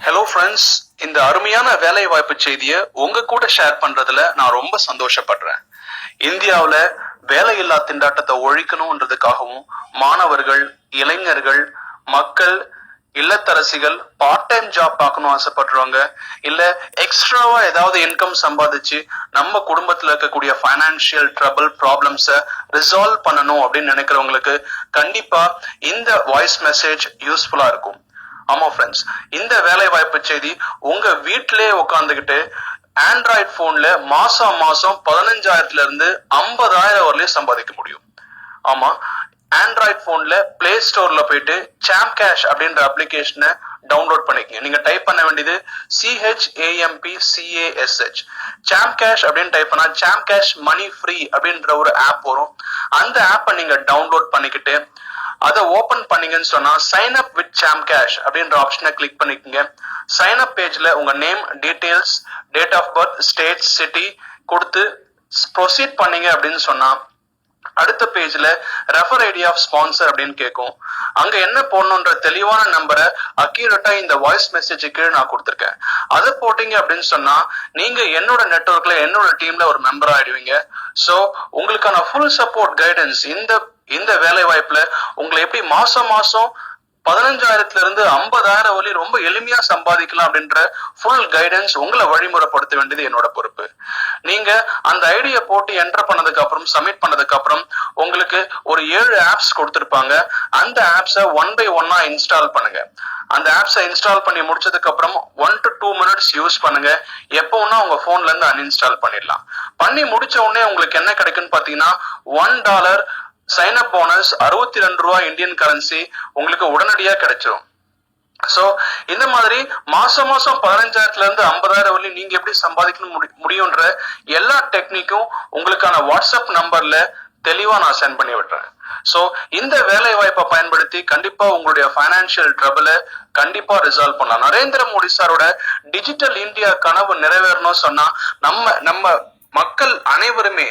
Hello friends, இந்த அருமையான வேலை வாய்ப்பு செய்தியை உங்க கூட ஷேர் பண்றதுல நான் ரொம்ப சந்தோஷப்படுறேன். இந்தியாவுல வேலையில்லா திண்டாட்டத்தை ஒழிக்கணும்ன்றதுக்காகவும் மாணவர்கள், இளைஞர்கள், மக்கள், இல்லத்தரசிகள் பார்ட் டைம் ஜாப் பார்க்கணும் ஆசைப்படுறவங்க, இல்ல எக்ஸ்ட்ராவா ஏதாவது இன்கம் சம்பாதிச்சு நம்ம குடும்பத்துல இருக்கக்கூடிய ஃபைனான்சியல் ட்ரபிள் ப்ராப்ளம்ஸ ரிசால்வ் பண்ணணும் அப்படின்னு நினைக்கிறவங்களுக்கு கண்டிப்பா இந்த வாய்ஸ் மெசேஜ் யூஸ்ஃபுல்லா இருக்கும். ஆமா ஃப்ரெண்ட்ஸ், இந்த வேலை வாய்ப்பு செய்தி உங்க வீட்டிலேயே உட்காந்துக்கிட்டு ஆண்ட்ராய்டு போன்ல மாசம் 15,000 இருந்து 50,000 வரலையும் சம்பாதிக்க முடியும். ஆமா, ஆண்ட்ராய்டு போன்ல பிளே ஸ்டோர்ல போயிட்டு சாம்ப் கேஷ் அப்படின்ற அப்ளிகேஷனை டவுன்லோட் பண்ணிக்கங்க. நீங்க டைப் பண்ண வேண்டியது CHAMPCASH. சாம்ப் கேஷ் அப்படின்னு டைப் பண்ணா சாம்ப் கேஷ் மணி ஃப்ரீ அப்படின்ற ஒரு ஆப் வரும். அந்த ஆப்பை நீங்க டவுன்லோட் பண்ணிக்கிட்டு அதை ஓபன் பண்ணீங்கன்னு சொன்னா sign up with Champ Cash அப்படின்ற ஆப்ஷனை கிளிக் பண்ணிக்கோங்க. சைன் அப் பேஜ்ல உங்க name, details, date of birth, state, city கொடுத்து ப்ரொசீட் பண்ணீங்க அப்படின்னு சொன்னா அடுத்த பேஜ்ல ரெஃபர் ஐடி ஆஃப் ஸ்பான்சர் அப்படின்னு கேட்கும். அங்க என்ன போடணும்ன்ற தெளிவான நம்பரை அக்யூரேட்டா இந்த வாய்ஸ் மெசேஜ் கீழே நான் கொடுத்துருக்கேன். அதை போட்டீங்க அப்படின்னு சொன்னா நீங்க என்னோட நெட்வொர்க்ல, என்னோட டீம்ல ஒரு மெம்பர் ஆயிடுவீங்க. சோ உங்களுக்கான ஃபுல் சப்போர்ட் கைடன்ஸ் இந்த வேலை வாய்ப்புல உங்களை எப்படி மாசம் 15,000 இருந்து 50,000 வரை ரொம்ப எளிமையா சம்பாதிக்கலாம் அப்படின்ற ஃபுல் கைடன்ஸ் உங்களை வழிமுறைப்படுத்த வேண்டியது என்னோட பொறுப்பு. நீங்க அந்த ஐடியா போட்டு என்டர் பண்ணதுக்கு அப்புறம், சப்மிட் பண்ணதுக்கு அப்புறம் உங்களுக்கு ஒரு 7 ஆப்ஸ் கொடுத்திருப்பாங்க. அந்த ஆப்ஸை 1 by 1 இன்ஸ்டால் பண்ணுங்க. அந்த ஆப்ஸை இன்ஸ்டால் பண்ணி முடிச்சதுக்கு அப்புறம் 1 to 2 minutes யூஸ் பண்ணுங்க. எப்பவும்னா உங்க போன்ல இருந்து அன்இன்ஸ்டால் பண்ணிடலாம். பண்ணி முடிச்ச உடனே உங்களுக்கு என்ன கிடைக்குன்னு பாத்தீங்கன்னா $1 சைன் அப் போனஸ், 62 ரூபாய் இந்தியன் கரன்சி உங்களுக்கு உடனடியா கிடைச்சிடும். சோ இந்த மாதிரி மாசம் 15,000 இருந்து 50,000 வரை நீங்க எப்படி சம்பாதிக்கணும் முடியும்ன்ற எல்லா டெக்னிக்கும் உங்களுக்கான வாட்ஸ்அப் நம்பர்ல தெளிவா நான் சென்ட் பண்ணி விட்டுறேன். சோ இந்த வேலை வாய்ப்பை பயன்படுத்தி கண்டிப்பா உங்களுடைய பைனான்சியல் ட்ரபிளை கண்டிப்பா ரிசால்வ் பண்ணலாம். நரேந்திர மோடி சாரோட டிஜிட்டல் இந்தியா கனவு நிறைவேறணும் சொன்னா நம்ம மக்கள் அனைவருமே,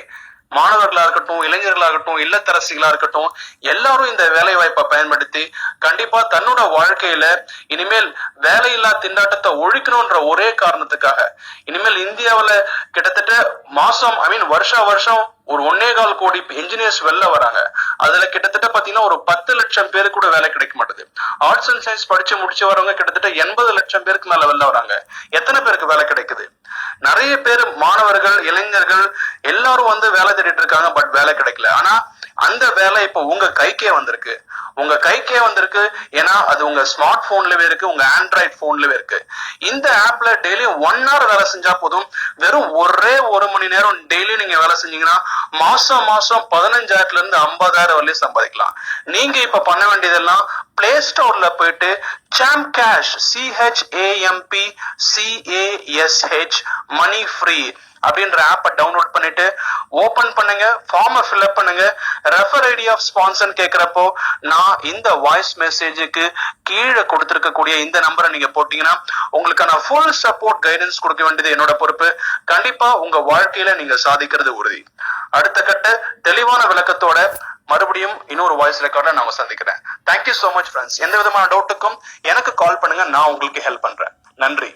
மாணவர்களா இருக்கட்டும், இளைஞர்களா இருக்கட்டும், இல்லத்தரசிகளா இருக்கட்டும், எல்லாரும் இந்த வேலை வாய்ப்பை பயன்படுத்தி கண்டிப்பா தன்னோட வாழ்க்கையில இனிமேல் வேலையில்லா திண்டாட்டத்தை ஒழிக்கணும்ன்ற ஒரே காரணத்துக்காக இனிமேல் இந்தியாவில கிட்டத்தட்ட வருஷம் ஒரு 1.25 கோடி இன்ஜினியர்ஸ் வெளில வராங்க. அதுல கிட்டத்தட்ட பாத்தீங்கன்னா ஒரு 10 லட்சம் பேருக்கு கூட வேலை கிடைக்க மாட்டேது. ஆர்ட்ஸ் அண்ட் சயின்ஸ் படிச்சு முடிச்சு வரவங்க கிட்டத்தட்ட 80 லட்சம் பேருக்கு மேல வெளில வராங்க. எத்தனை பேருக்கு வேலை கிடைக்குது? நிறைய பேர் மாணவர்கள், இளைஞர்கள் எல்லாரும் வந்து வேலை தேடிட்டு இருக்காங்க, பட் வேலை கிடைக்கல. ஆனா அந்த வேலை இப்ப உங்க கைக்கே வந்திருக்கு. ஏன்னா அது உங்க ஸ்மார்ட் போன்லவே இருக்கு, உங்க ஆண்ட்ராய்டு போன்லவே இருக்கு. இந்த ஆப்ல டெய்லி 1 hour வேலை செஞ்சா போதும். வெறும் ஒரே 1 மணி நேரம் டெய்லி நீங்க வேலை செஞ்சீங்கன்னா மாசம் 15,000 இருந்து 50,000 வரையும் சம்பாதிக்கலாம். நீங்க இப்ப பண்ண வேண்டியதெல்லாம் பிளே ஸ்டோர்ல போயிட்டு சாம்ப் கேஷ், CHAMPCASH மணி ஃப்ரீ அப்படின்ற ஆப்பை டவுன்லோட் பண்ணிட்டு ஓபன் பண்ணுங்க, ஃபார்மை ஃபில் அப் பண்ணுங்க. ரெஃபர் ஐடி ஆஃப் ஸ்பான்சர் கேட்கிறப்போ நான் இந்த வாய்ஸ் மெசேஜுக்கு கீழே கொடுத்திருக்கக்கூடிய இந்த நம்பரை நீங்க போட்டீங்கன்னா உங்களுக்கான ஃபுல் சப்போர்ட் கைடன்ஸ் கொடுக்க வேண்டியது என்னோட பொறுப்பு. கண்டிப்பா உங்க வாழ்க்கையில நீங்க சாதிக்கிறது உறுதி. அடுத்த கட்ட தெளிவான விளக்கத்தோட மறுபடியும் இன்னொரு வாய்ஸ் ரெக்கார்ட்ல நான் சந்திக்கிறேன். Thank you so much friends. எந்த விதமான டவுட்டுக்கும் எனக்கு கால் பண்ணுங்க, நான் உங்களுக்கு ஹெல்ப் பண்றேன். நன்றி.